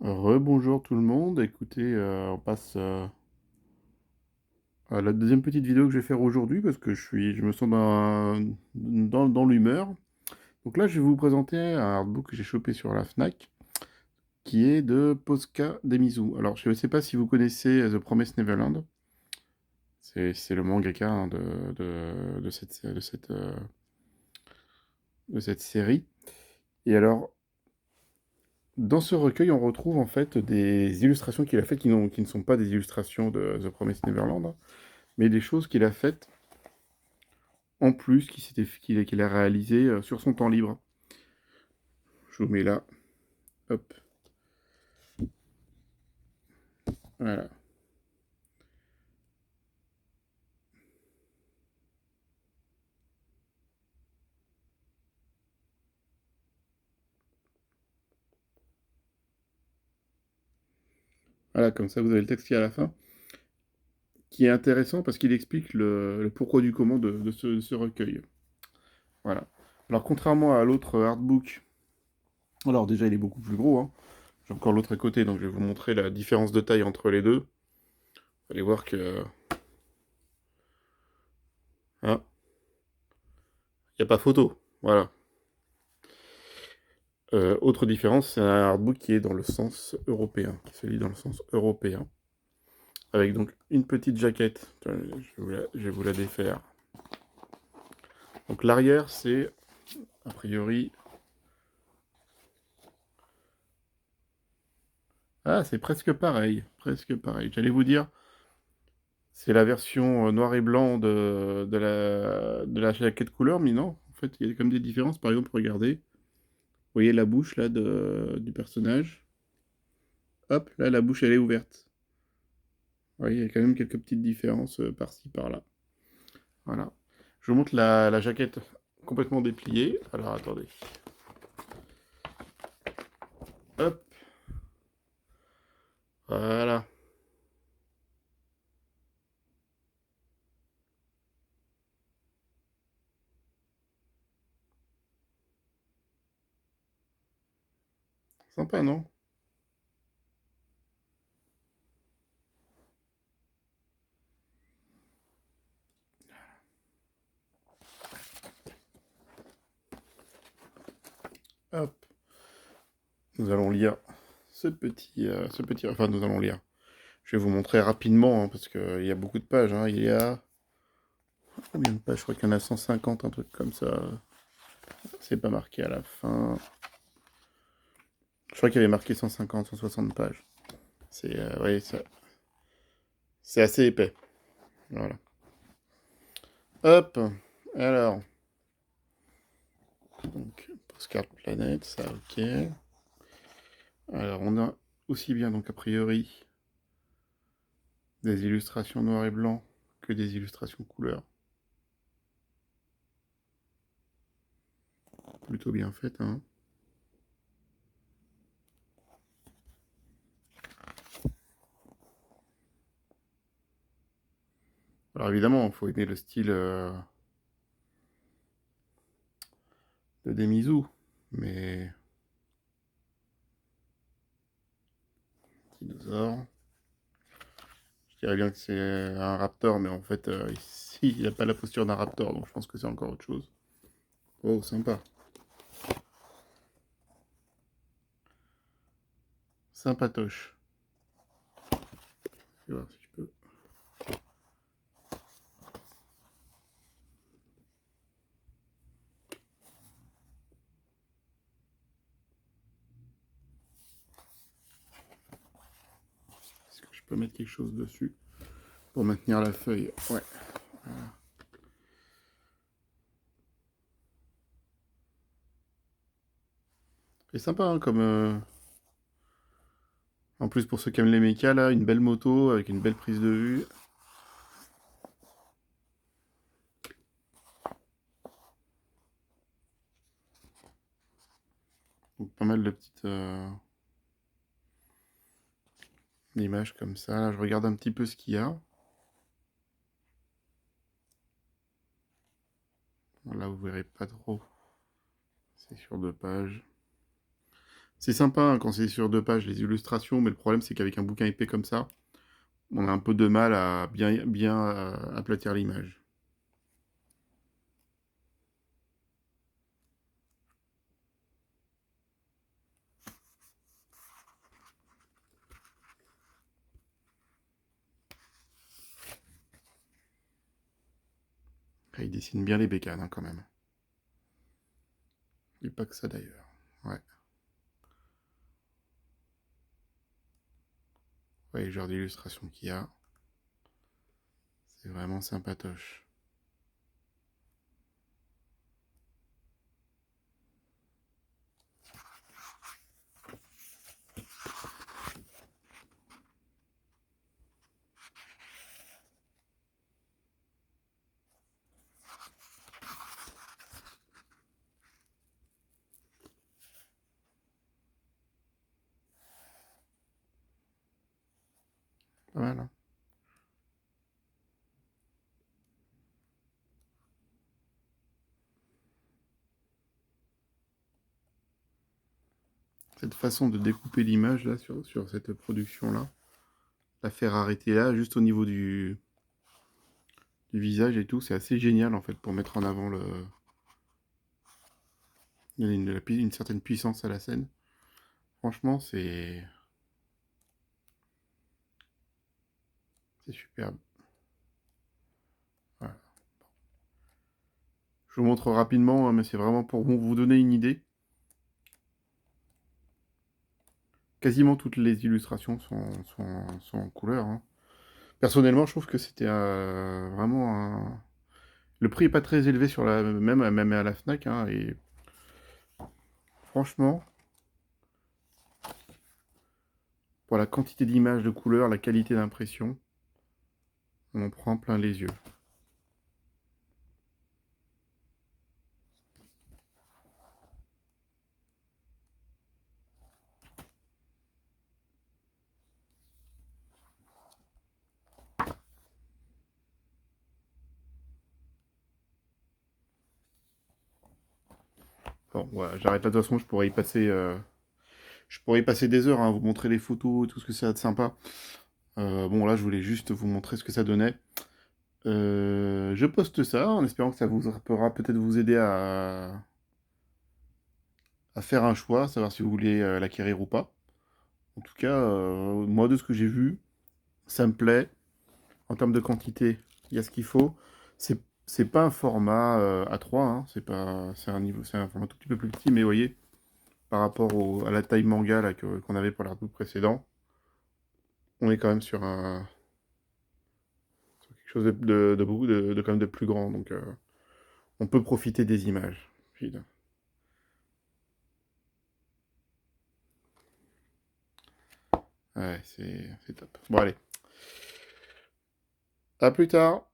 Rebonjour tout le monde, écoutez, on passe à la deuxième petite vidéo que je vais faire aujourd'hui parce que je me sens dans l'humeur. Donc là, je vais vous présenter un artbook que j'ai chopé sur la Fnac qui est de Posca Demizu. Alors, je ne sais pas si vous connaissez The Promised Neverland, c'est le mangaka hein, de cette série. Et alors, dans ce recueil, on retrouve en fait des illustrations qu'il a faites qui ne sont pas des illustrations de The Promised Neverland, mais des choses qu'il a faites en plus qu'il a réalisé sur son temps libre. Je vous mets là, hop, voilà. Voilà, comme ça vous avez le texte qui est à la fin, qui est intéressant parce qu'il explique le pourquoi du comment de ce recueil. Voilà. Alors contrairement à l'autre artbook, alors déjà il est beaucoup plus gros, hein. J'ai encore l'autre à côté, donc je vais vous montrer la différence de taille entre les deux. Vous allez voir que... Ah, il n'y a pas photo, voilà. Autre différence, c'est un artbook qui est dans le sens européen, qui se lit dans le sens européen. Avec donc une petite jaquette, je vais vous la défaire. Donc l'arrière, c'est, a priori... Ah, c'est presque pareil, presque pareil. J'allais vous dire, c'est la version noir et blanc de la jaquette couleur, mais non, en fait, il y a comme des différences. Par exemple, regardez, vous voyez la bouche, là, du personnage. Hop, là, la bouche, elle est ouverte. Vous voyez, il y a quand même quelques petites différences par-ci, par-là. Voilà. Je vous montre la jaquette complètement dépliée. Alors, attendez. Hop, voilà. Sympa, non? Hop. Nous allons lire enfin, nous allons lire. Je vais vous montrer rapidement, hein, parce qu'il y a beaucoup de pages, hein. Il y a... Combien de pages? Je crois qu'il y en a 150, un truc comme ça. C'est pas marqué à la fin. Je crois qu'il y avait marqué 150, 160 pages. C'est ouais, c'est assez épais. Voilà. Hop. Alors. Donc, Postcard Planet, ça, ok. Alors, on a aussi bien, donc, a priori, des illustrations noir et blanc que des illustrations couleur. Plutôt bien faites, hein. Alors évidemment, il faut aimer le style de Demizu, mais... Dinosaure. Je dirais bien que c'est un raptor, mais en fait, ici, il n'a pas la posture d'un raptor, donc je pense que c'est encore autre chose. Oh, sympa. Sympatoche. Je vais voir si je peux... Est-ce que je peux mettre quelque chose dessus pour maintenir la feuille? Ouais. Voilà. C'est sympa, hein, comme... En plus, pour ceux qui aiment les mechas, là, une belle moto avec une belle prise de vue. Donc, pas mal de petites images comme ça. Là, je regarde un petit peu ce qu'il y a. Là, vous verrez pas trop. C'est sur 2 pages. C'est sympa hein, quand c'est sur 2 pages les illustrations, mais le problème c'est qu'avec un bouquin épais comme ça, on a un peu de mal à bien aplatir l'image. Ah, il dessine bien les bécanes hein, quand même. Et pas que ça d'ailleurs. Ouais. Ouais, le genre d'illustration qu'il y a, c'est vraiment sympatoche. Pas mal, hein. Cette façon de découper l'image là sur cette production là, la faire arrêter là, juste au niveau du visage et tout, c'est assez génial en fait pour mettre en avant le. Il y a une certaine puissance à la scène. Franchement, c'est superbe. Voilà. Je vous montre rapidement, hein, mais c'est vraiment pour vous donner une idée. Quasiment toutes les illustrations sont en couleur, hein. Personnellement, je trouve que c'était vraiment un. Le prix est pas très élevé sur même à la Fnac, hein, et franchement, pour la quantité d'images, de couleurs, la qualité d'impression, on en prend plein les yeux. Bon, voilà, j'arrête là, de toute façon, je pourrais y passer des heures hein, à vous montrer les photos et tout ce que ça a de sympa. Bon, là, je voulais juste vous montrer ce que ça donnait. Je poste ça en espérant que ça vous pourra peut-être vous aider à faire un choix, savoir si vous voulez l'acquérir ou pas. En tout cas, moi, de ce que j'ai vu, ça me plaît. En termes de quantité, il y a ce qu'il faut. C'est pas un format A3, hein, c'est un format tout petit peu plus petit, mais vous voyez, par rapport à la taille manga là, qu'on avait pour l'artbook précédent, on est quand même sur quelque chose de beaucoup quand même de plus grand. Donc, on peut profiter des images. Puis, ouais, c'est top. Bon, allez. À plus tard.